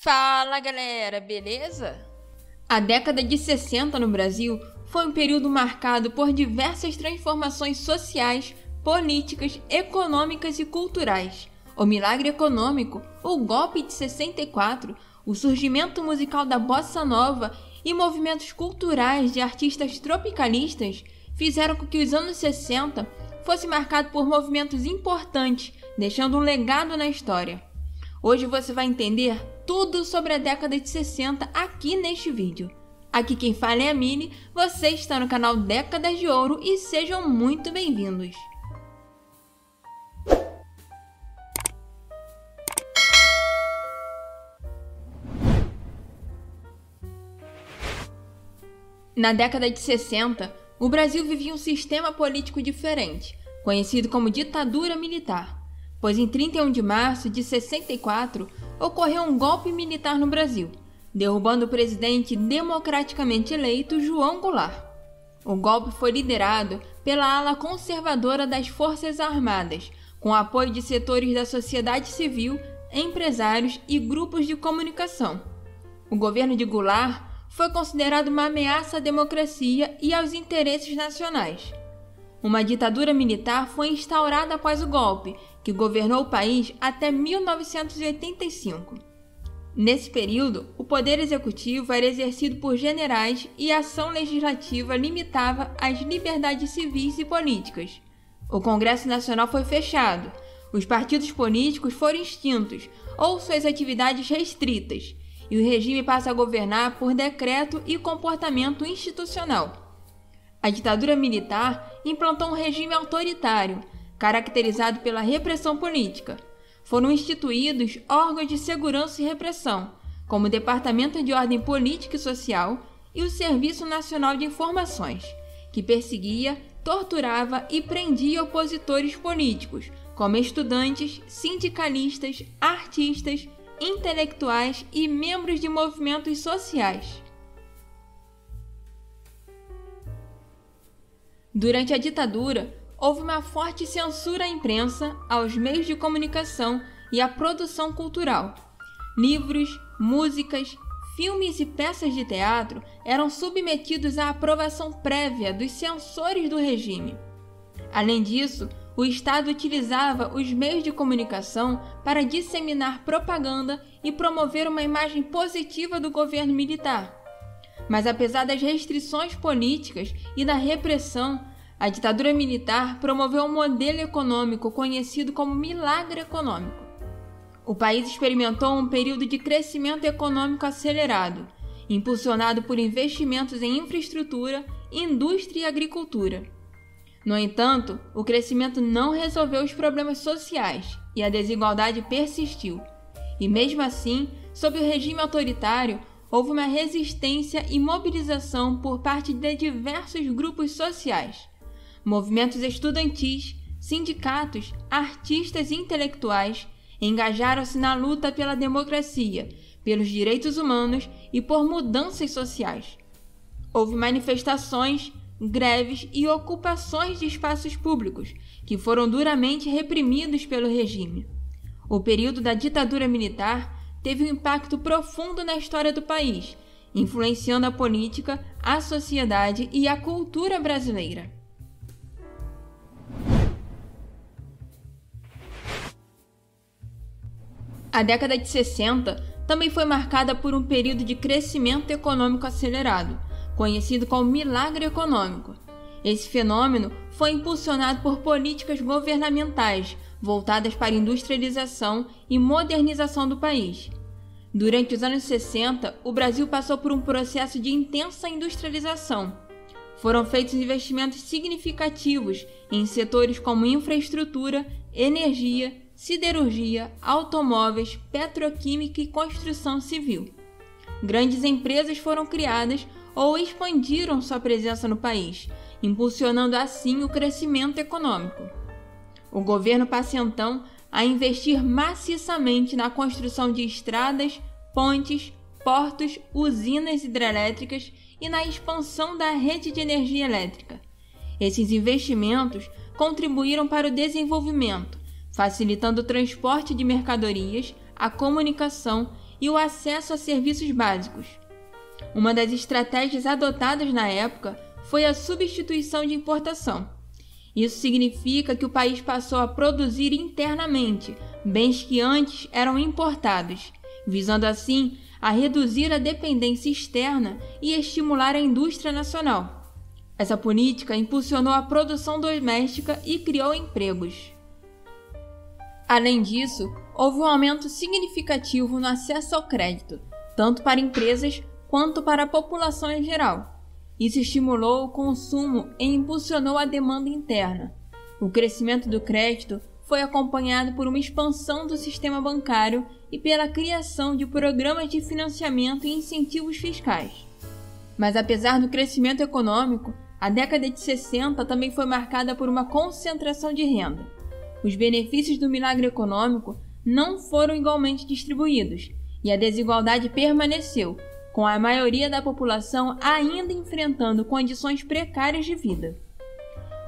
Fala galera, beleza? A década de 60 no Brasil foi um período marcado por diversas transformações sociais, políticas, econômicas e culturais. O milagre econômico, o golpe de 64, o surgimento musical da bossa nova e movimentos culturais de artistas tropicalistas fizeram com que os anos 60 fosse marcado por movimentos importantes, deixando um legado na história. Hoje você vai entender tudo sobre a década de 60 aqui neste vídeo. Aqui quem fala é a Mini, você está no canal Décadas de Ouro e sejam muito bem-vindos. Na década de 60, o Brasil vivia um sistema político diferente, conhecido como ditadura militar, pois em 31 de março de 64 ocorreu um golpe militar no Brasil, derrubando o presidente democraticamente eleito João Goulart. O golpe foi liderado pela ala conservadora das Forças Armadas, com apoio de setores da sociedade civil, empresários e grupos de comunicação. O governo de Goulart foi considerado uma ameaça à democracia e aos interesses nacionais. Uma ditadura militar foi instaurada após o golpe, que governou o país até 1985. Nesse período, o poder executivo era exercido por generais e a ação legislativa limitava as liberdades civis e políticas. O Congresso Nacional foi fechado, os partidos políticos foram extintos ou suas atividades restritas, e o regime passa a governar por decreto e comportamento institucional. A ditadura militar implantou um regime autoritário, caracterizado pela repressão política. Foram instituídos órgãos de segurança e repressão, como o Departamento de Ordem Política e Social e o Serviço Nacional de Informações, que perseguia, torturava e prendia opositores políticos, como estudantes, sindicalistas, artistas, intelectuais e membros de movimentos sociais. Durante a ditadura, houve uma forte censura à imprensa, aos meios de comunicação e à produção cultural. Livros, músicas, filmes e peças de teatro eram submetidos à aprovação prévia dos censores do regime. Além disso, o Estado utilizava os meios de comunicação para disseminar propaganda e promover uma imagem positiva do governo militar. Mas apesar das restrições políticas e da repressão, a ditadura militar promoveu um modelo econômico conhecido como milagre econômico. O país experimentou um período de crescimento econômico acelerado, impulsionado por investimentos em infraestrutura, indústria e agricultura. No entanto, o crescimento não resolveu os problemas sociais e a desigualdade persistiu. E mesmo assim, sob o regime autoritário, houve uma resistência e mobilização por parte de diversos grupos sociais. Movimentos estudantis, sindicatos, artistas e intelectuais engajaram-se na luta pela democracia, pelos direitos humanos e por mudanças sociais. Houve manifestações, greves e ocupações de espaços públicos, que foram duramente reprimidos pelo regime. O período da ditadura militar teve um impacto profundo na história do país, influenciando a política, a sociedade e a cultura brasileira. A década de 60 também foi marcada por um período de crescimento econômico acelerado, conhecido como milagre econômico. Esse fenômeno foi impulsionado por políticas governamentais voltadas para a industrialização e modernização do país. Durante os anos 60, o Brasil passou por um processo de intensa industrialização. Foram feitos investimentos significativos em setores como infraestrutura, energia, siderurgia, automóveis, petroquímica e construção civil. Grandes empresas foram criadas ou expandiram sua presença no país, impulsionando assim o crescimento econômico. O governo passa então a investir maciçamente na construção de estradas, pontes, portos, usinas hidrelétricas e na expansão da rede de energia elétrica. Esses investimentos contribuíram para o desenvolvimento, facilitando o transporte de mercadorias, a comunicação e o acesso a serviços básicos. Uma das estratégias adotadas na época foi a substituição de importação. Isso significa que o país passou a produzir internamente bens que antes eram importados, visando assim a reduzir a dependência externa e estimular a indústria nacional. Essa política impulsionou a produção doméstica e criou empregos. Além disso, houve um aumento significativo no acesso ao crédito, tanto para empresas quanto para a população em geral. Isso estimulou o consumo e impulsionou a demanda interna. O crescimento do crédito foi acompanhado por uma expansão do sistema bancário e pela criação de programas de financiamento e incentivos fiscais. Mas apesar do crescimento econômico, a década de 60 também foi marcada por uma concentração de renda. Os benefícios do milagre econômico não foram igualmente distribuídos e a desigualdade permaneceu, com a maioria da população ainda enfrentando condições precárias de vida.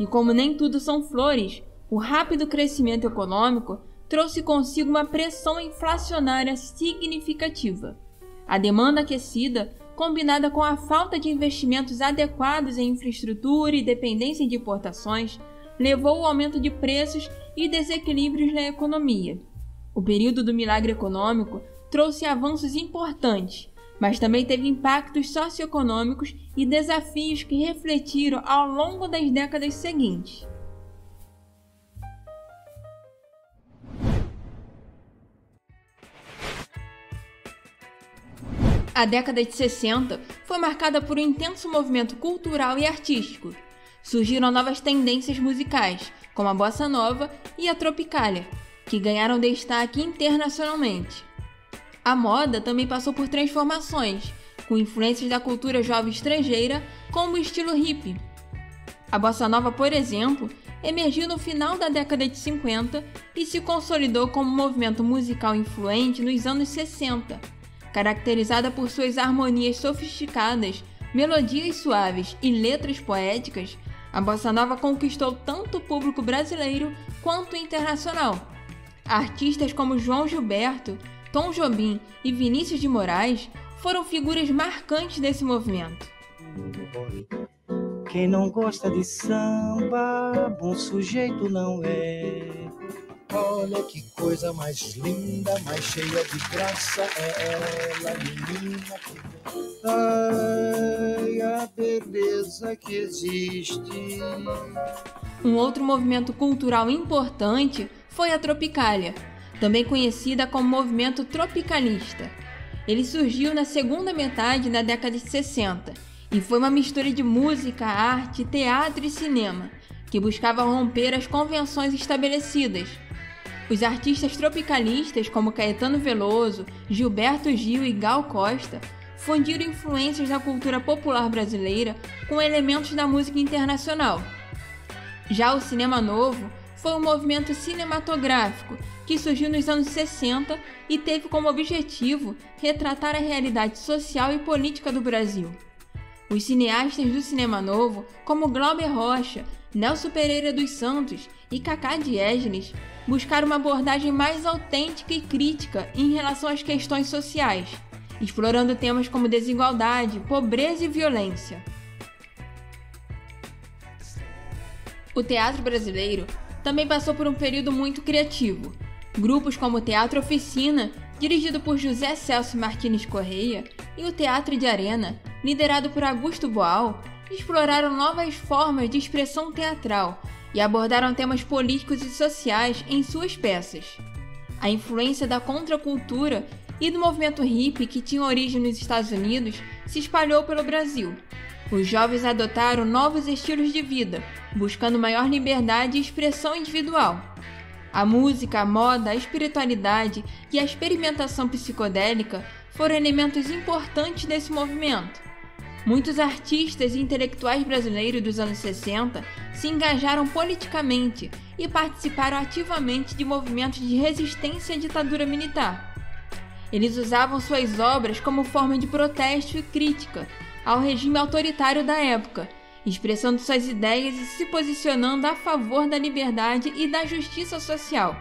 E como nem tudo são flores, o rápido crescimento econômico trouxe consigo uma pressão inflacionária significativa. A demanda aquecida, combinada com a falta de investimentos adequados em infraestrutura e dependência de importações, levou ao aumento de preços e desequilíbrios na economia. O período do milagre econômico trouxe avanços importantes, mas também teve impactos socioeconômicos e desafios que refletiram ao longo das décadas seguintes. A década de 60 foi marcada por um intenso movimento cultural e artístico. Surgiram novas tendências musicais, como a bossa nova e a tropicália, que ganharam destaque internacionalmente. A moda também passou por transformações, com influências da cultura jovem estrangeira, como o estilo hippie. A bossa nova, por exemplo, emergiu no final da década de 50 e se consolidou como um movimento musical influente nos anos 60, caracterizada por suas harmonias sofisticadas, melodias suaves e letras poéticas. A bossa nova conquistou tanto o público brasileiro quanto o internacional. Artistas como João Gilberto, Tom Jobim e Vinícius de Moraes foram figuras marcantes desse movimento. Quem não gosta de samba, bom sujeito não é. Olha que coisa mais linda, mais cheia de graça é ela, menina que... Ai, a beleza que existe. Um outro movimento cultural importante foi a tropicália, também conhecida como movimento tropicalista. Ele surgiu na segunda metade da década de 60 e foi uma mistura de música, arte, teatro e cinema, que buscava romper as convenções estabelecidas. Os artistas tropicalistas como Caetano Veloso, Gilberto Gil e Gal Costa fundiram influências da cultura popular brasileira com elementos da música internacional. Já o cinema novo foi um movimento cinematográfico que surgiu nos anos 60 e teve como objetivo retratar a realidade social e política do Brasil. Os cineastas do cinema novo, como Glauber Rocha, Nelson Pereira dos Santos e Cacá Diegenes, buscaram uma abordagem mais autêntica e crítica em relação às questões sociais, explorando temas como desigualdade, pobreza e violência. O teatro brasileiro também passou por um período muito criativo. Grupos como o Teatro Oficina, dirigido por José Celso Martins Correia, e o Teatro de Arena, liderado por Augusto Boal, exploraram novas formas de expressão teatral e abordaram temas políticos e sociais em suas peças. A influência da contracultura e do movimento hippie, que tinha origem nos Estados Unidos, se espalhou pelo Brasil. Os jovens adotaram novos estilos de vida, buscando maior liberdade e expressão individual. A música, a moda, a espiritualidade e a experimentação psicodélica foram elementos importantes desse movimento. Muitos artistas e intelectuais brasileiros dos anos 60 se engajaram politicamente e participaram ativamente de movimentos de resistência à ditadura militar. Eles usavam suas obras como forma de protesto e crítica ao regime autoritário da época, expressando suas ideias e se posicionando a favor da liberdade e da justiça social.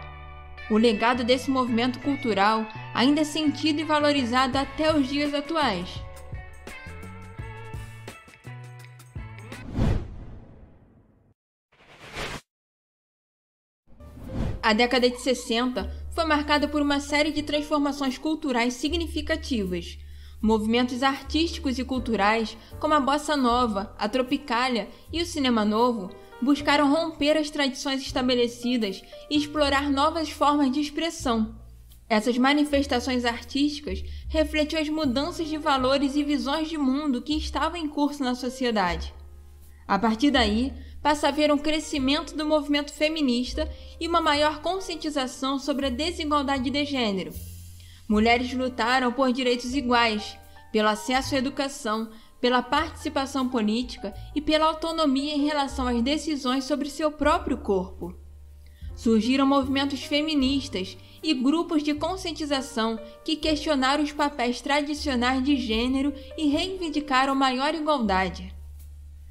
O legado desse movimento cultural ainda é sentido e valorizado até os dias atuais. A década de 60 foi marcada por uma série de transformações culturais significativas. Movimentos artísticos e culturais, como a bossa nova, a tropicália e o cinema novo, buscaram romper as tradições estabelecidas e explorar novas formas de expressão. Essas manifestações artísticas refletiam as mudanças de valores e visões de mundo que estavam em curso na sociedade. A partir daí, passa a haver um crescimento do movimento feminista e uma maior conscientização sobre a desigualdade de gênero. Mulheres lutaram por direitos iguais, pelo acesso à educação, pela participação política e pela autonomia em relação às decisões sobre seu próprio corpo. Surgiram movimentos feministas e grupos de conscientização que questionaram os papéis tradicionais de gênero e reivindicaram maior igualdade.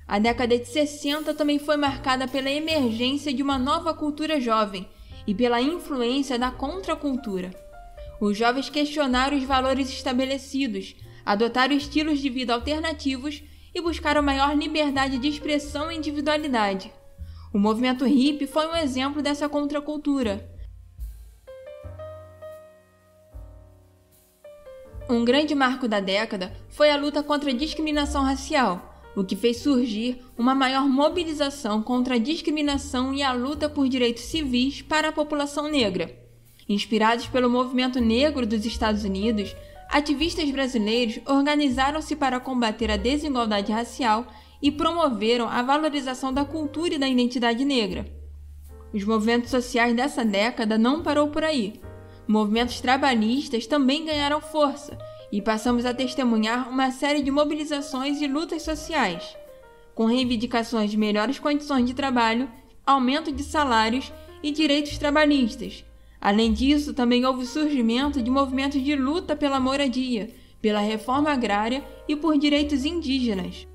A década de 60 também foi marcada pela emergência de uma nova cultura jovem e pela influência da contracultura. Os jovens questionaram os valores estabelecidos, adotaram estilos de vida alternativos e buscaram maior liberdade de expressão e individualidade. O movimento hippie foi um exemplo dessa contracultura. Um grande marco da década foi a luta contra a discriminação racial, o que fez surgir uma maior mobilização contra a discriminação e a luta por direitos civis para a população negra. Inspirados pelo movimento negro dos Estados Unidos, ativistas brasileiros organizaram-se para combater a desigualdade racial e promoveram a valorização da cultura e da identidade negra. Os movimentos sociais dessa década não parou por aí. Movimentos trabalhistas também ganharam força e passamos a testemunhar uma série de mobilizações e lutas sociais, com reivindicações de melhores condições de trabalho, aumento de salários e direitos trabalhistas. Além disso, também houve o surgimento de movimentos de luta pela moradia, pela reforma agrária e por direitos indígenas.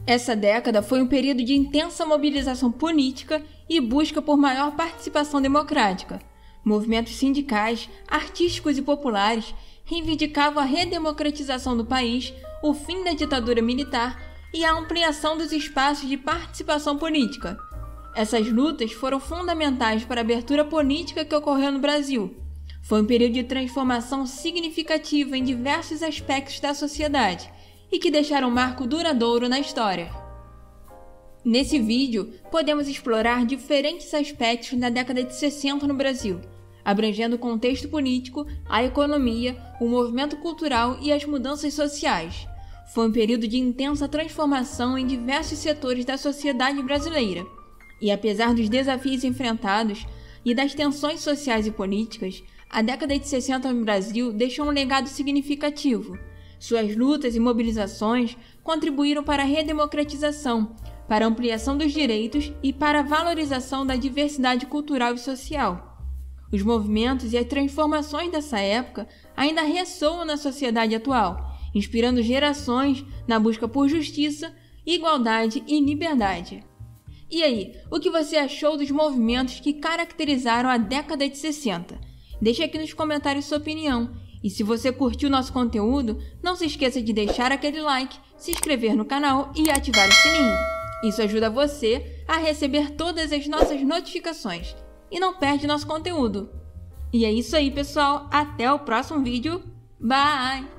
Essa década foi um período de intensa mobilização política e busca por maior participação democrática. Movimentos sindicais, artísticos e populares reivindicavam a redemocratização do país, o fim da ditadura militar e a ampliação dos espaços de participação política. Essas lutas foram fundamentais para a abertura política que ocorreu no Brasil. Foi um período de transformação significativa em diversos aspectos da sociedade e que deixaram um marco duradouro na história. Nesse vídeo, podemos explorar diferentes aspectos da década de 60 no Brasil, abrangendo o contexto político, a economia, o movimento cultural e as mudanças sociais. Foi um período de intensa transformação em diversos setores da sociedade brasileira. E apesar dos desafios enfrentados e das tensões sociais e políticas, a década de 60 no Brasil deixou um legado significativo. Suas lutas e mobilizações contribuíram para a redemocratização, para a ampliação dos direitos e para a valorização da diversidade cultural e social. Os movimentos e as transformações dessa época ainda ressoam na sociedade atual, inspirando gerações na busca por justiça, igualdade e liberdade. E aí, o que você achou dos movimentos que caracterizaram a década de 60? Deixe aqui nos comentários sua opinião. E se você curtiu nosso conteúdo, não se esqueça de deixar aquele like, se inscrever no canal e ativar o sininho. Isso ajuda você a receber todas as nossas notificações. E não perde nosso conteúdo. E é isso aí, pessoal. Até o próximo vídeo. Bye!